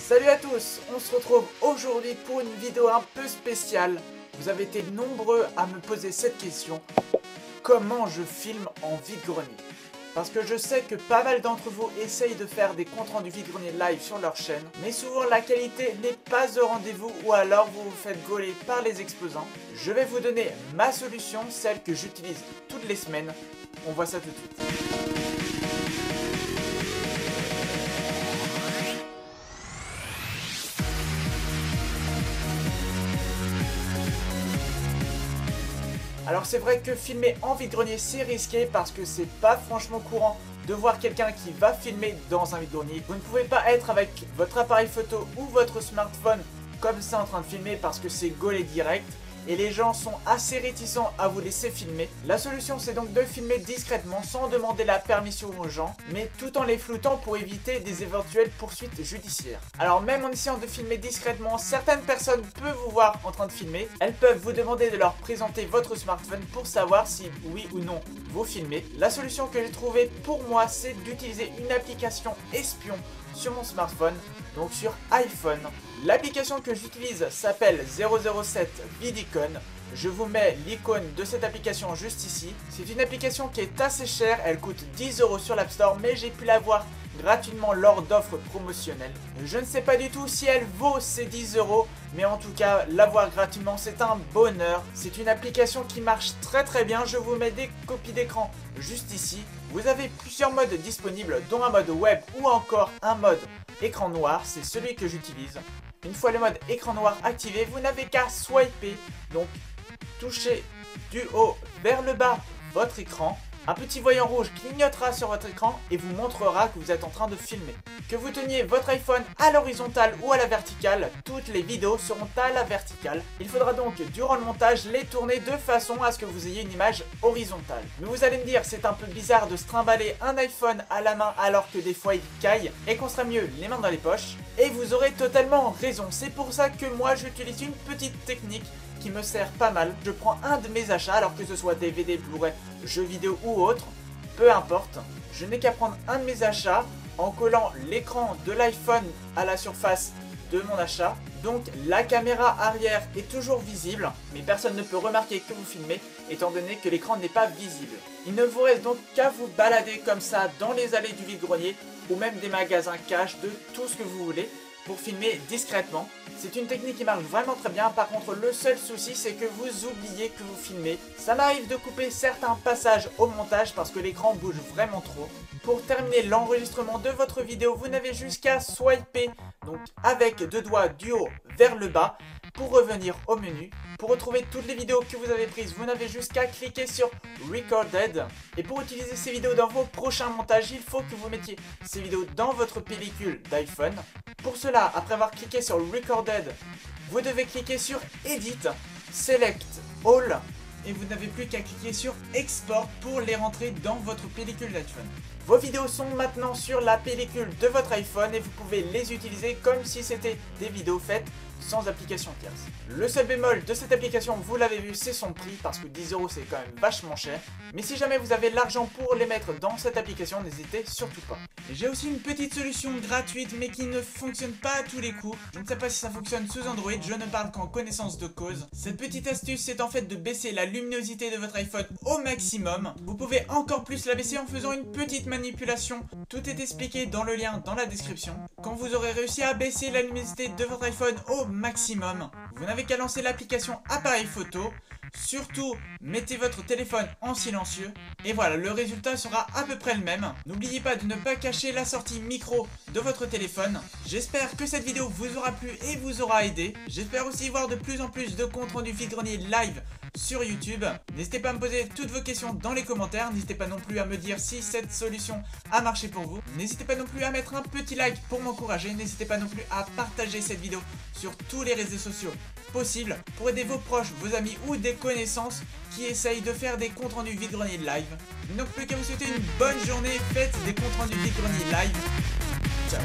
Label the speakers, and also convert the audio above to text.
Speaker 1: Salut à tous, on se retrouve aujourd'hui pour une vidéo un peu spéciale. Vous avez été nombreux à me poser cette question. Comment je filme en vide-grenier? Parce que je sais que pas mal d'entre vous essayent de faire des comptes rendus vide-grenier live sur leur chaîne, mais souvent la qualité n'est pas au rendez-vous ou alors vous vous faites gauler par les exposants. Je vais vous donner ma solution, celle que j'utilise toutes les semaines. On voit ça tout de suite. Alors c'est vrai que filmer en vide-grenier c'est risqué parce que c'est pas franchement courant de voir quelqu'un qui va filmer dans un vide-grenier. Vous ne pouvez pas être avec votre appareil photo ou votre smartphone comme ça en train de filmer parce que c'est gaulé direct et les gens sont assez réticents à vous laisser filmer. La solution c'est donc de filmer discrètement sans demander la permission aux gens, mais tout en les floutant pour éviter des éventuelles poursuites judiciaires. Alors même en essayant de filmer discrètement, certaines personnes peuvent vous voir en train de filmer. Elles peuvent vous demander de leur présenter votre smartphone pour savoir si oui ou non vous filmez. La solution que j'ai trouvée pour moi c'est d'utiliser une application espion sur mon smartphone, donc sur iPhone. L'application que j'utilise s'appelle 007 Vidicon. Je vous mets l'icône de cette application juste ici. C'est une application qui est assez chère, elle coûte 10 € sur l'App Store, mais j'ai pu l'avoir gratuitement lors d'offres promotionnelles. Je ne sais pas du tout si elle vaut ces 10 €, mais en tout cas, l'avoir gratuitement, c'est un bonheur. C'est une application qui marche très bien, je vous mets des copies d'écran juste ici. Vous avez plusieurs modes disponibles, dont un mode web ou encore un mode écran noir, c'est celui que j'utilise. Une fois le mode écran noir activé, vous n'avez qu'à swiper, donc toucher du haut vers le bas votre écran. Un petit voyant rouge clignotera sur votre écran et vous montrera que vous êtes en train de filmer. Que vous teniez votre iPhone à l'horizontale ou à la verticale, toutes les vidéos seront à la verticale. Il faudra donc, durant le montage, les tourner de façon à ce que vous ayez une image horizontale. Mais vous allez me dire, c'est un peu bizarre de se trimballer un iPhone à la main alors que des fois il caille et qu'on serait mieux les mains dans les poches. Et vous aurez totalement raison, c'est pour ça que moi j'utilise une petite technique qui me sert pas mal. Je prends un de mes achats, alors que ce soit DVD, Blu-ray, jeux vidéo ou autre, peu importe. Je n'ai qu'à prendre un de mes achats en collant l'écran de l'iPhone à la surface de mon achat. Donc la caméra arrière est toujours visible, mais personne ne peut remarquer que vous filmez étant donné que l'écran n'est pas visible. Il ne vous reste donc qu'à vous balader comme ça dans les allées du vide-grenier ou même des magasins cash, de tout ce que vous voulez, pour filmer discrètement. C'est une technique qui marche vraiment très bien. Par contre, le seul souci c'est que vous oubliez que vous filmez. Ça m'arrive de couper certains passages au montage parce que l'écran bouge vraiment trop. Pour terminer l'enregistrement de votre vidéo, vous n'avez juste qu'à swiper, donc avec deux doigts du haut vers le bas, pour revenir au menu. Pour retrouver toutes les vidéos que vous avez prises, vous n'avez juste qu'à cliquer sur Recorded. Et pour utiliser ces vidéos dans vos prochains montages, il faut que vous mettiez ces vidéos dans votre pellicule d'iPhone. Pour cela, après avoir cliqué sur Recorded, vous devez cliquer sur Edit, Select All, et vous n'avez plus qu'à cliquer sur Export pour les rentrer dans votre pellicule d'iPhone. Vos vidéos sont maintenant sur la pellicule de votre iPhone et vous pouvez les utiliser comme si c'était des vidéos faites sans application tierce. Le seul bémol de cette application, vous l'avez vu, c'est son prix parce que 10 € c'est quand même vachement cher. Mais si jamais vous avez l'argent pour les mettre dans cette application, n'hésitez surtout pas. J'ai aussi une petite solution gratuite mais qui ne fonctionne pas à tous les coups. Je ne sais pas si ça fonctionne sous Android, je ne parle qu'en connaissance de cause. Cette petite astuce, c'est en fait de baisser la luminosité de votre iPhone au maximum. Vous pouvez encore plus la baisser en faisant une petite manipulation. Tout est expliqué dans le lien dans la description. Quand vous aurez réussi à baisser la luminosité de votre iPhone au maximum, vous n'avez qu'à lancer l'application appareil photo. Surtout, mettez votre téléphone en silencieux et voilà, le résultat sera à peu près le même. N'oubliez pas de ne pas cacher la sortie micro de votre téléphone. J'espère que cette vidéo vous aura plu et vous aura aidé. J'espère aussi voir de plus en plus de comptes rendus vide-grenier live sur YouTube. N'hésitez pas à me poser toutes vos questions dans les commentaires. N'hésitez pas non plus à me dire si cette solution a marché pour vous. N'hésitez pas non plus à mettre un petit like pour m'encourager. N'hésitez pas non plus à partager cette vidéo sur tous les réseaux sociaux possibles pour aider vos proches, vos amis ou des connaissances qui essayent de faire des comptes rendus vide-grenier live. Donc plus qu'à vous souhaiter une bonne journée, faites des comptes rendus vide-grenier live. Ciao.